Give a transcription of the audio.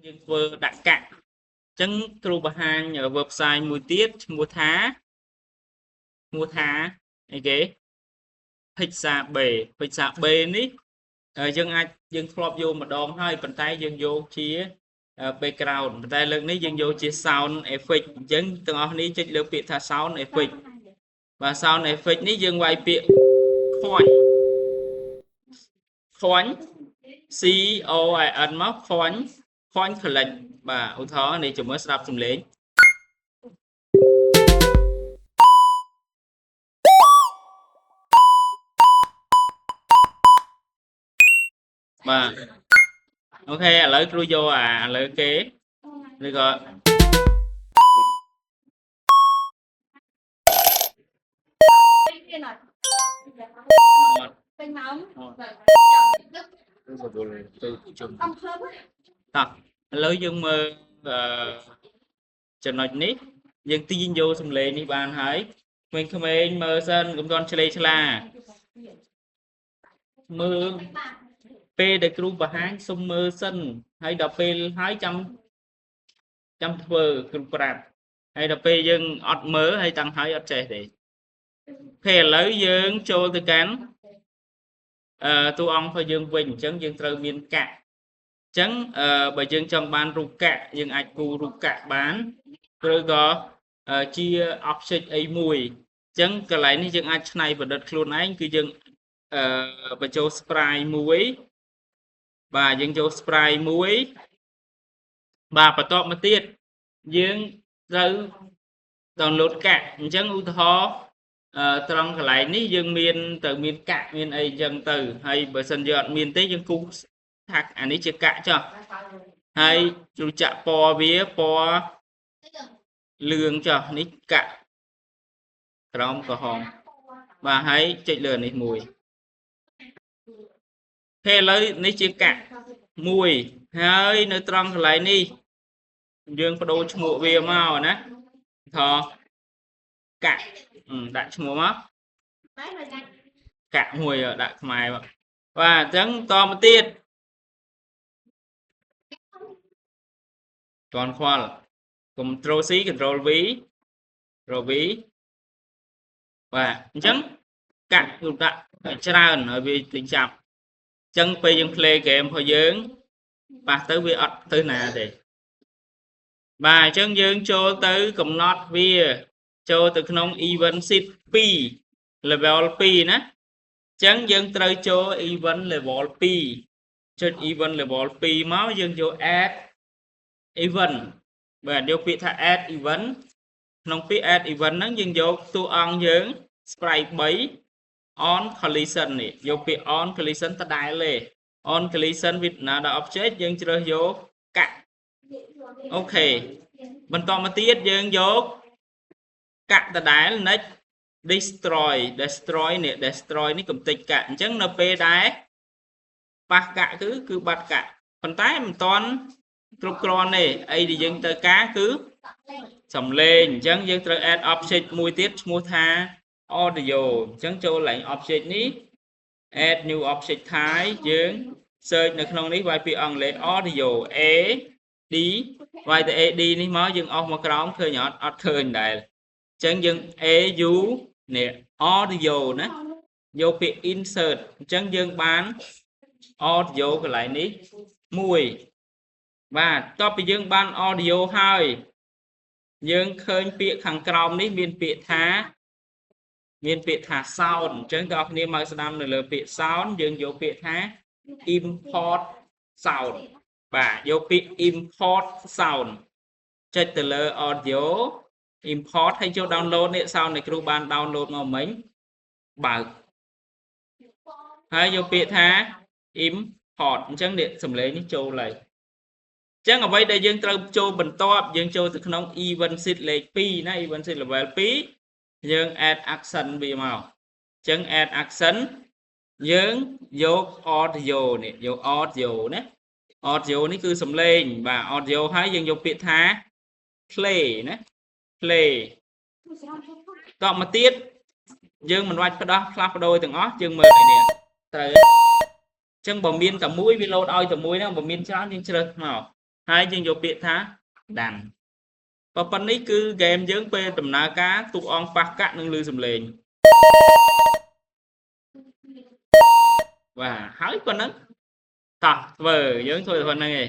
យើងធ្វើដាក់កាក់អញ្ចឹងគ្រូបង្ហាញ website មួយទៀតឈ្មោះថាអីគេ Pixabay នេះយើងធ្លាប់យកម្ដងហើយប៉ុន្តែយើងយកជា background ប៉ុន្តែលើកនេះយើងយកជា sound effect អញ្ចឹងទាំងអស់គ្នាចុចលើពាក្យថា sound effect បាទ sound effect នេះយើងវាយពាក្យខ្វាញ់ COIN មកខ្វាញ់ collect បាទឧទាហរណ៍នេះជាមួយស្ដាប់សំឡេងបាទអូខេឥឡូវគ្រូយកឥឡូវគេឬក៏ពេញម៉ោងតោះឥឡូវយើងមើលចំណុចនេះយើងទាញយកសំឡេងនេះបានហើយក្មេងៗមើលសិនកុំទាន់ឆ្លេឆ្លាមើលពេលដែលគ្រូបង្ហាញសុំមើលសិនហើយដល់ពេលហើយចាំធ្វើគ្រូប្រាប់ហើយដល់ពេលយើងអត់មើលហើយតាំងហើយអត់ចេះទេពេលឥឡូវយើងចូលទៅកាន់តួអង្គរបស់យើងវិញអញ្ចឹងយើងត្រូវមានកាក់អញ្ចឹងបើយើងចង់បានរូបកាក់យើងអាចគូររូបកាក់បានឬក៏ជា object អីមួយអញ្ចឹងកន្លែងនេះយើងអាចច្នៃប្រឌិតខ្លួនឯងគឺយើងបញ្ចូល sprite មួយបាទយើងចូល sprite មួយបាទបន្ទាប់មកទៀតយើងត្រូវ download កាក់អញ្ចឹងឧទាហរណ៍ត្រង់កន្លែងនេះយើងមានកាក់មានអីអញ្ចឹងទៅហើយបើសិនយើងអត់មានទេយើងគូសថាអានេះជាកាក់ចុះហើយជ្រុលចាក់ពណ៌វាពណ៌លឿងចុះនេះកាក់ក្រោមក្រហមបាទហើយចុចលើនេះមួយពេលឥឡូវនេះជាកាក់មួយហើយនៅត្រង់កន្លែងនេះយើងបដូរឈ្មោះវាមកណាថកាក់ដាក់ឈ្មោះមកកាក់មួយដាក់ខ្មែរបាទអញ្ចឹងតមកទៀតតន់ខ្វល់ Ctrl C Ctrl V Ctrl V បាទអញ្ចឹងកាក់គឺដាក់ច្រើនហើយវាទិញចាប់អញ្ចឹងពេលយើង play game របស់យើងប៉ះទៅវាអត់ទៅណាទេបាទអញ្ចឹងយើងចូលទៅកំណត់វាចូលទៅក្នុង event sheet 2 level 2ណាអញ្ចឹងយើងត្រូវចូល event level 2ចុច event level 2មកយើងយក add event បាទយកពាក្យថា add event ក្នុងពាក្យ add event ហ្នឹងយើងយកតួអង្គយើង sprite 3 on collision នេះយកពាក្យ on collision ដដែលទេ on collision with another object យើងជ្រើសយកកាក់អូខេបន្តមកទៀតយើងយកកាក់ដដែល next destroy នេះកំទេចកាក់អញ្ចឹងនៅពេលដែលប៉ះកាក់គឺបាត់កាក់ប៉ុន្តែមិនតាន់គ្រប់គ្រាន់ទេអីដែលយើងត្រូវការគឺសំឡេងអញ្ចឹងយើងត្រូវ add object មួយទៀតឈ្មោះថា audio អញ្ចឹងចូលឡើង object នេះ add new object type យើង search នៅក្នុងនេះវាយពាក្យអង់គ្លេស audio a d វាយទៅ ad នេះមកយើងអស់មកក្រោមឃើញអត់ឃើញដែរអញ្ចឹងយើង au នេះ audio ណាយកពាក្យ insert អញ្ចឹងយើងបាន audio កន្លែងនេះមួយបាទតបពីយើងបាន audio ហើយយើងឃើញពាក្យខាងក្រោមនេះមានពាក្យថា sound អញ្ចឹងបងប្អូនគ្នាមកស្ដាប់នៅលើពាក្យ sound យើងយកពាក្យថា import sound បាទយកពាក្យ import sound ចុចទៅលើ audio import ហើយចូល download នេះ sound ដែលគ្រូបាន download មកមិញបើកហើយយកពាក្យថា import អញ្ចឹងនេះសំឡេងនេះចូលហើយអញ្ចឹងអ្វីដែលយើងត្រូវចូលបន្ទាប់យើងចូលទៅក្នុង event sheet លេខ2ណា event sheet level 2យើង add action វាមកអញ្ចឹង add action យើងយក audio នេះយក audio ណា audio នេះគឺសំឡេងបាទ audio ហើយយើងយកពាក្យថា play ណា play តមកទៀតយើងមិនបាច់ផ្ដោះផ្លាស់ប្ដូរទាំងអស់យើងមើលនេះត្រូវអញ្ចឹងបើមានតែមួយវាលោតឲ្យតែមួយណាបើមានច្រើនយើងជ្រើសមក hai dương vô biệt thá đàn và phầnนี้គឺ game យើងពេលដំណើរការទូកអងប៉ះកាក់នឹងលឺសំឡេងបាទហើយប៉ុណ្ណឹងតោះធ្វើយើងធ្វើប៉ុណ្្នឹងឯង